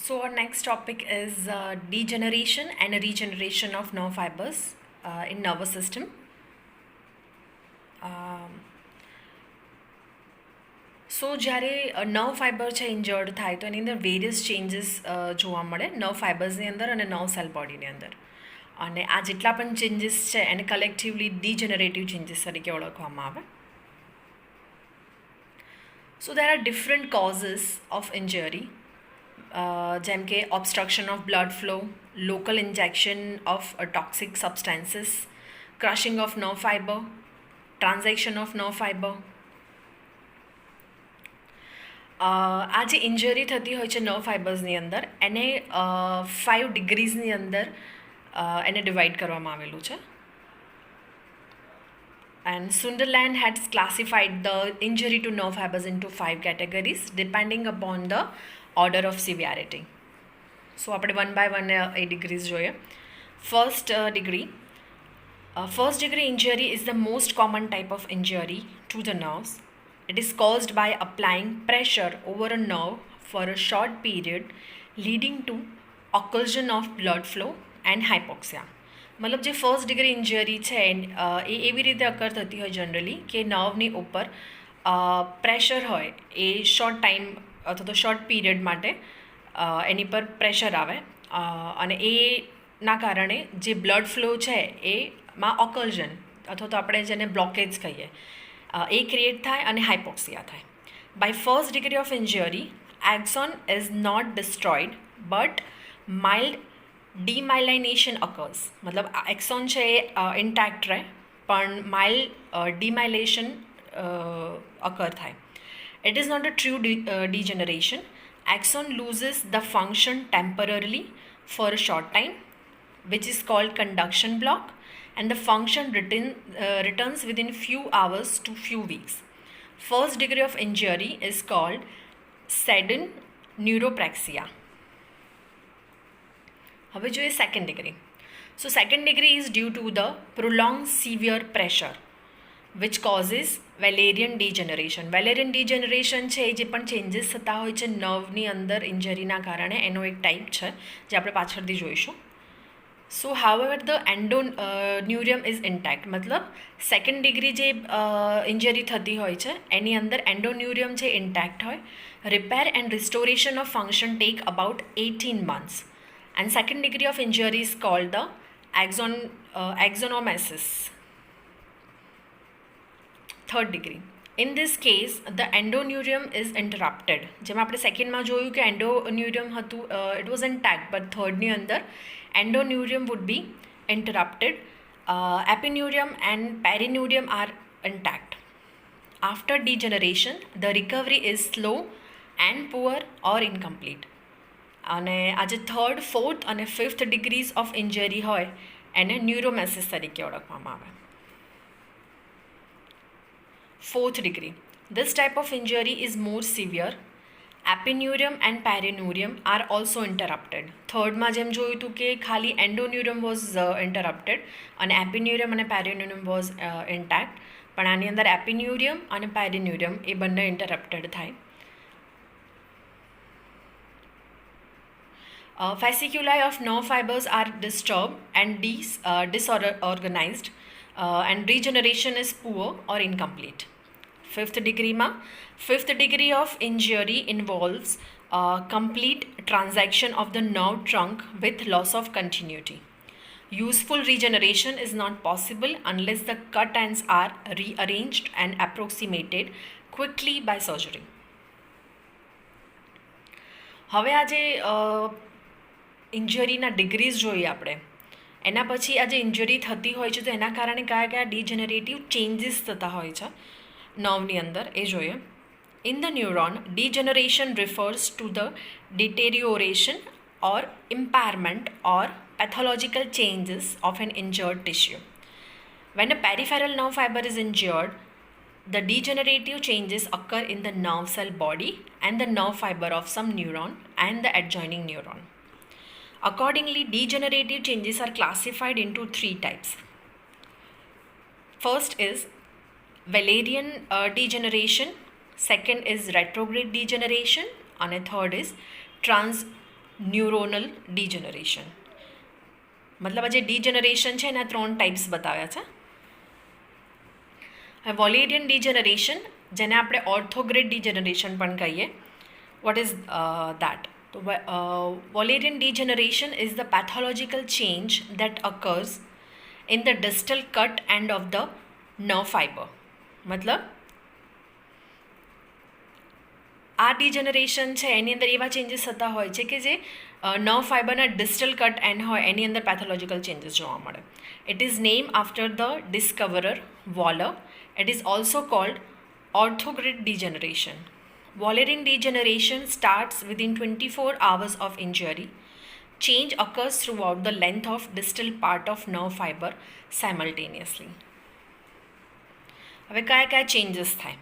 So our next topic is degeneration and regeneration of nerve fibers in nervous system. સો જ્યારે nerve fibre છે injured થાય તો એની અંદર various changes જોવા મળે નર્વ ફાઇબર્સની અંદર અને નર્વ સેલ બોડીની અંદર અને આ જેટલા પણ ચેન્જીસ છે એને કલેક્ટિવલી ડીજનરેટિવ ચેન્જીસ તરીકે ઓળખવામાં આવે. So there are different causes of injury જેમ કે obstruction of blood flow, local injection of toxic substances, crushing of nerve fibre, transection of nerve fibre. આ જે ઇન્જરી થતી હોય છે નર્વ ફાઇબર્સની અંદર એને 5 ડિગ્રીઝની અંદર એને ડિવાઈડ કરવામાં આવેલું છે. And Sunderland had classified the injury to nerve fibers into 5 categories depending upon the order of severity. So આપણે 1 by 1 એ ડિગ્રીઝ જોઈએ. First degree injury is the most common type of injury to the nerves. It is caused by applying pressure over a nerve for a short period leading to occlusion of blood flow and hypoxia. મતલબ જે first degree injury છે એ એવી રીતે અકર થતી હોય generally કે નર્વની ઉપર pressure હોય એ શોર્ટ ટાઈમ અથવા તો શોર્ટ પીરિયડ માટે એની પર પ્રેશર આવે અને એના કારણે જે બ્લડ ફ્લો છે એમાં ઓકલ્ઝન અથવા તો આપણે જેને બ્લોકેજ કહીએ એ ક્રિએટ થાય અને હાઇપોક્સિયા થાય. By first degree of injury axon is not destroyed but mild demyelination occurs. मतलब एक्सॉन છે એ ઇન્ટેક્ટ રહે પણ માઇલ્ડ ડીમાઇલેશન અકર થાય. It is not a true degeneration. Axon loses the function temporarily for a short time, which is called conduction block, and the function returns within few hours to few weeks. First degree of injury is called sudden neuropraxia. હવે જોઈએ second degree. So second degree is due to the prolong severe pressure which causes Wallerian degeneration. Wallerian degeneration છે એ જે પણ changes થતા હોય છે નર્વની અંદર ઇન્જરીના કારણે એનો એક ટાઈપ છે જે આપણે પાછળથી જોઈશું. So however the endoneurium is intact. મતલબ સેકન્ડ ડિગ્રી જે ઇન્જરી થતી હોય છે એની અંદર એન્ડોન્યુરિયમ છે ઇન્ટેક્ટ હોય. Repair and restoration of function take about 18 months. And second degree of injury is called the axonomesis. Third degree. In this case, the endoneurium is interrupted. જેમ આપણે સેકન્ડમાં જોયું કે endoneurium હતું it was intact, but thirdની અંદર endoneurium would be interrupted. Epineurium and perineurium are intact. After degeneration, the recovery is slow and poor or incomplete. અને આ જે થર્ડ, ફોર્થ અને ફિફ્થ ડિગ્રીઝ ઓફ ઇન્જરી હોય એને ન્યુરોમેસિસ તરીકે ઓળખવામાં આવે. Fourth degree. This type of injury is more severe. Epineurium and perineurium are also interrupted. થર્ડમાં જેમ જોયું હતું કે ખાલી એન્ડોન્યુરિયમ વોઝ ઇન્ટરપ્ટેડ અને એપિન્યુરિયમ અને પેરિન્યુરિયમ વોઝ ઇન્ટેક્ટ, પણ આની અંદર એપિન્યુરિયમ અને પેરિન્યુરિયમ એ બંને ઇન્ટરપ્ટેડ થાય. Fasciculi of nerve fibers are disturbed and disorganized and regeneration is poor or incomplete. Fifth degree of injury involves complete transaction of the nerve trunk with loss of continuity. Useful regeneration is not possible unless the cut ends are rearranged and approximated quickly by surgery. હવે આજે ઇન્જરીના degrees જોઈએ આપણે. એના પછી આ જે injury થતી હોય છે તો એના કારણે કયા કયા ડીજનરેટિવ ચેન્જીસ થતા હોય છે નર્વની અંદર એ જોઈએ. In the neuron degeneration refers to the deterioration or impairment or pathological changes of an injured tissue. When a peripheral nerve fibre is injured, the degenerative changes occur in the nerve cell body and the nerve fiber of some neuron and the adjoining neuron. Accordingly, degenerative changes are classified into 3 types. First is Wallerian degeneration, second is retrograde degeneration, and a third is neuronal degeneration. મતલબ આ જે ડીજનરેશન છે એના 3 types બતાવ્યા છે. વોલેરિયન ડીજનરેશન, જેને આપણે ઓર્થોગ્રેડ ડીજનરેશન પણ કહીએ. What is that? તો Wallerian degeneration is the pathological change that occurs in the distal cut end of the nerve fiber. મતલબ આ ડિજનરેશન છે એની અંદર એવા ચેન્જીસ થતા હોય છે કે જે નર્વ ફાઇબરના ડિસ્ટલ કટ એન્ડ હોય એની અંદર પેથોલોજીકલ ચેન્જીસ જોવા મળે. It is name after the discoverer Waller. It is also called orthograde degeneration. Wallerian degeneration starts within 24 hours of injury. Change occurs throughout the length of distal part of nerve fiber simultaneously. હવે કયા કયા changes થાય?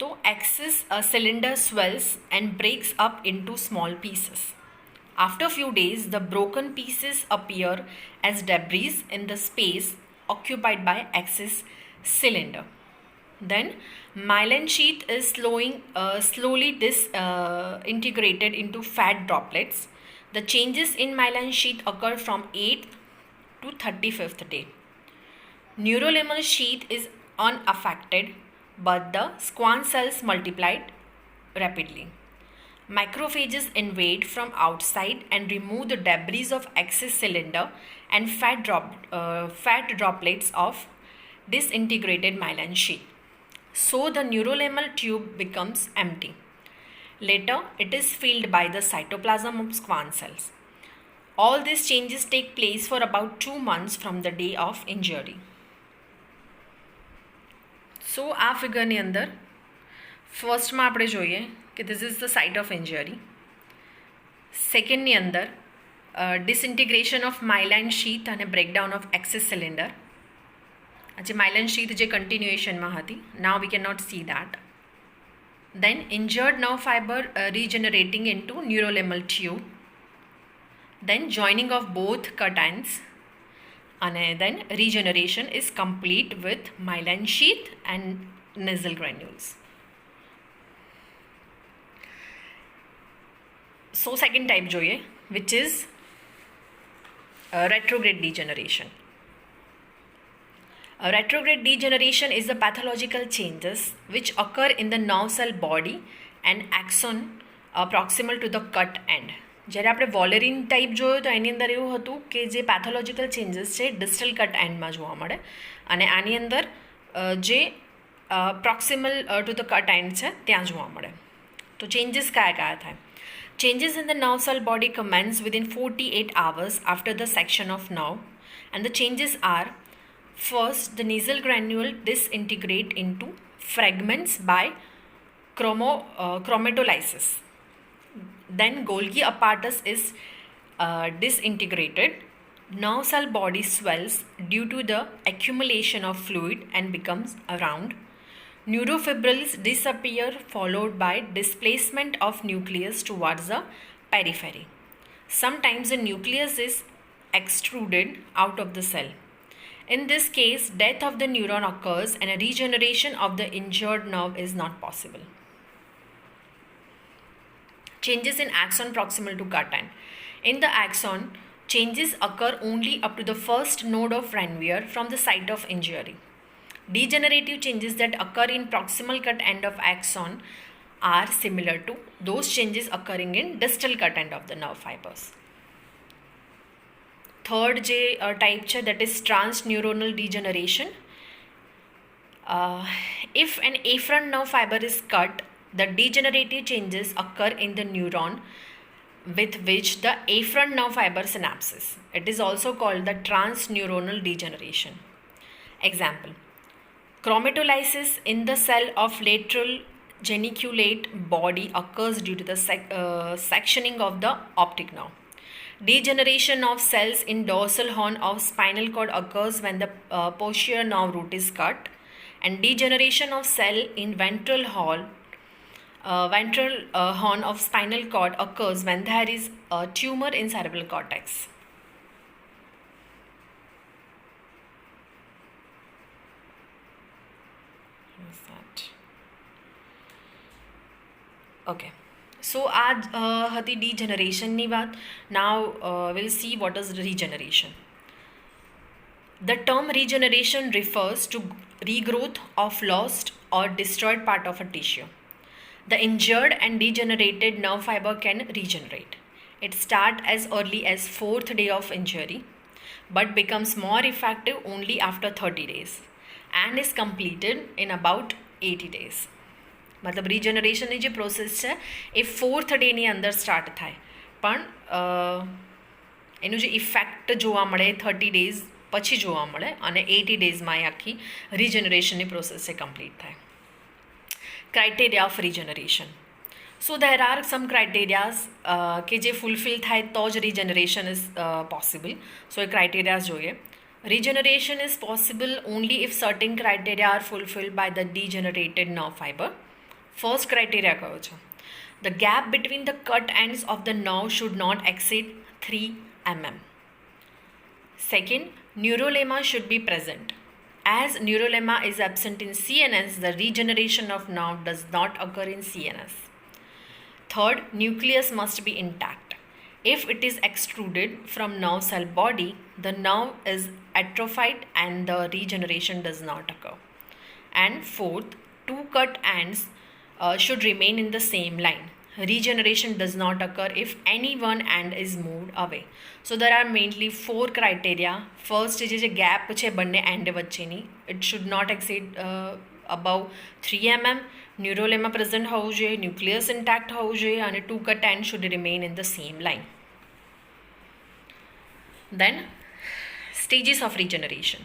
તો axis cylinder swells and breaks up into small pieces. After few days, the broken pieces appear as debris in the space occupied by axis cylinder. Then myelin sheath is slowly disintegrated into fat droplets. The changes in myelin sheath occur from 8th to 35th day. Neurolemmal sheath is unaffected, but the Schwann cells multiplied rapidly. Macrophages invade from outside and remove the debris of axis cylinder and fat droplets of disintegrated myelin sheath. So the neurolemmal tube becomes empty. Later, it is filled by the cytoplasm of Schwann cells. All these changes take place for about 2 months from the day of injury. So આ ફિગરની અંદર ફર્સ્ટમાં આપણે જોઈએ કે this is the site of injury. સેકન્ડની અંદર disintegration of myelin sheath અને breakdown of axis cylinder. જે myelin sheath જે કન્ટિન્યુએશનમાં હતી, now we cannot see that. Then injured nerve fiber regenerating into neurolemmal tube. Then joining of both cut ends. And then regeneration is complete with myelin sheath and nasal granules. So second type જોઈએ, which is retrograde degeneration. Retrograde degeneration is the pathological changes which occur in the nerve cell body and axon proximal to the cut end. જ્યારે આપણે વોલેરિન type જોયો તો એની અંદર એવું હતું કે જે પેથોલોજીકલ ચેન્જીસ છે ડિસ્ટલ કટ એન્ડમાં જોવા મળે, અને આની અંદર જે proximal to the cut and છે ત્યાં જોવા મળે. તો ચેન્જીસ કયા કયા થાય? Changes in the nerve cell body commence within 48 hours after the section of nerve, and the changes are: first, the nasal granule disintegrate into fragments by chromatolysis. Then Golgi apparatus is disintegrated. Nerve cell body swells due to the accumulation of fluid and becomes round. Neurofibrils disappear, followed by displacement of nucleus towards the periphery. Sometimes the nucleus is extruded out of the cell. In this case, death of the neuron occurs and a regeneration of the injured nerve is not possible. Changes in axon proximal to cut end. In the axon, changes occur only up to the first node of Ranvier from the site of injury. Degenerative changes that occur in proximal cut end of axon are similar to those changes occurring in distal cut end of the nerve fibers. Third type છે, that is transneuronal degeneration. If an afferent nerve fiber is cut, the degenerative changes occur in the neuron with which the afferent nerve fiber synapses. It is also called the transneuronal degeneration. Example: chromatolysis in the cell of lateral geniculate body occurs due to the sectioning of the optic nerve. Degeneration of cells in dorsal horn of spinal cord occurs when the posterior nerve root is cut, and degeneration of cell in ventral horn of spinal cord occurs when there is a tumor in cerebral cortex. What is that? Okay. સો આ હતી ડીજનરેશનની વાત. Now will see what is regeneration. The term regeneration refers to regrowth of lost or destroyed part of a tissue. The injured and degenerated nerve fiber can regenerate. It starts as early as 4th day of injury but becomes more effective only after 30 days and is completed in about 80 days. मतलब રીજનરેશનની જે process છે એ 4th ડેની અંદર start થાય, પણ એનું જે effect જોવા મળે 30 ડેઝ પછી જોવા મળે, અને 80 ડેઝમાં એ આખી રીજનરેશનની પ્રોસેસ એ કમ્પ્લીટ થાય. Criteria of regeneration. So there are some criterias કે જે ફૂલફિલ થાય તો જ રીજનરેશન ઇઝ પોસિબલ. સો એ ક્રાઇટેરિયાઝ જોઈએ. Regeneration is possible only if certain criteria are fulfilled by the degenerated nerve fiber. First criteria કયો છે? The gap between the cut ends of the nerve should not exceed 3 mm. Second, neurolemma should be present. As neurolemma is absent in CNS, the regeneration of nerve does not occur in CNS. Third, nucleus must be intact. If it is extruded from nerve cell body, the nerve is atrophied and the regeneration does not occur. And fourth, two cut ends should remain in the same line. Regeneration does not occur if any one end is moved away. So there are mainly 4 criteria. First is a gap છે બંને end વચ્ચેની. It should not exceed above 3 mm. Neurolemma present હોવું જોઈએ, nucleus intact હોવું જોઈએ, અને two cut ends should remain in the same line. Then stages of regeneration.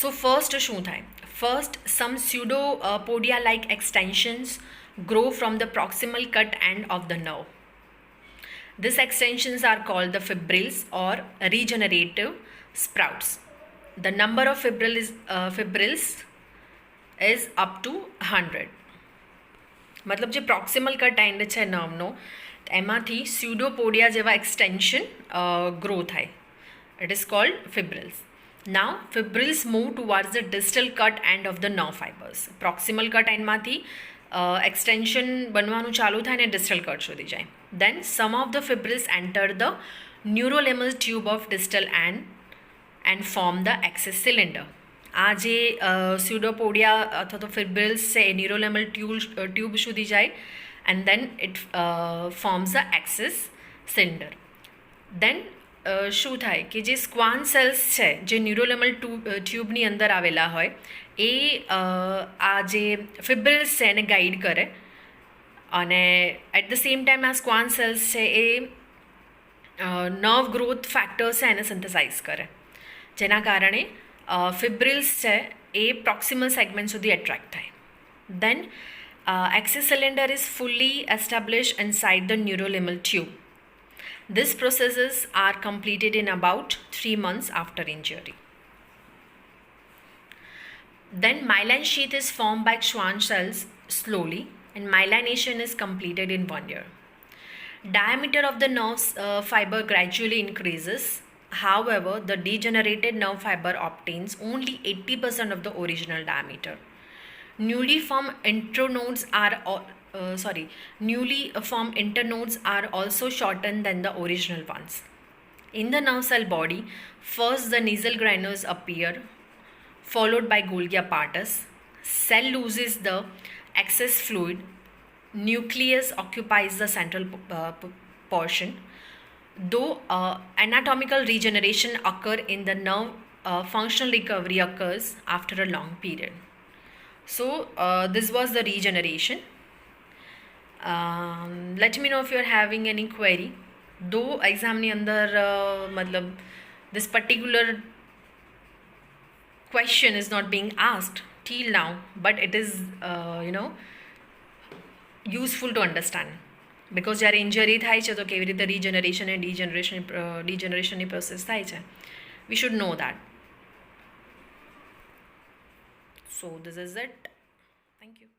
So first શું થાય? First, some pseudopodia-like extensions grow from the proximal cut end of the nerve. These extensions are called the fibrils or regenerative sprouts. The number of fibrils is up to 100. मतलब જે proximal cut end છે નર્વનો, એમાંથી pseudopodia જેવા extension grow થાય. It is called fibrils. Now, fibrils move towards the distal cut end of the nerve fibers. Proximal cut end માંથી extension બનવાનું ચાલુ થાય ને distal cut સુધી જાય. Then some of the fibrils enter the neurolemmal tube of distal end and form the axis cylinder. આ જે pseudopodia અથવા તો fibrils છે એ neurolemmal tube સુધી જાય and then it forms the axis cylinder. Then શું થાય કે જે સ્ક્વાન સેલ્સ છે જે ન્યુરોલેમલ ટ્યુબની અંદર આવેલા હોય એ આ જે ફિબ્રિલ્સ છે એને ગાઈડ કરે, અને એટ ધ સેમ ટાઈમ આ સ્ક્વાન સેલ્સ છે એ નર્વ ગ્રોથ ફેક્ટર્સ છે એને સિન્થેસાઇઝ કરે, જેના કારણે ફિબ્રિલ્સ છે એ પ્રોક્સિમલ સેગમેન્ટ સુધી એટ્રેક્ટ થાય. દેન axis cylinder is fully established inside the neurolemmal tube. These processes are completed in about 3 months after injury. Then myelin sheath is formed by Schwann cells slowly, and myelination is completed in 1 year. Diameter of the nerve fiber gradually increases. However, the degenerated nerve fiber obtains only 80% of the original diameter. Newly formed internodes are also shortened than the original ones. In the nerve cell body, first the nasal granules appear, followed by Golgi apparatus. Cell loses the excess fluid. Nucleus occupies the central portion. Though anatomical regeneration occurs in the nerve, functional recovery occurs after a long period. So this was the regeneration. Let me know if you are having any query. Though exam ni andar matlab this particular question is not being asked till now, but it is useful to understand, because જ્યારે injury થાય છે તો કેવી રીતે regeneration અને ડીજનરેશનની process થાય છે. We should know that. So this is it. Thank you.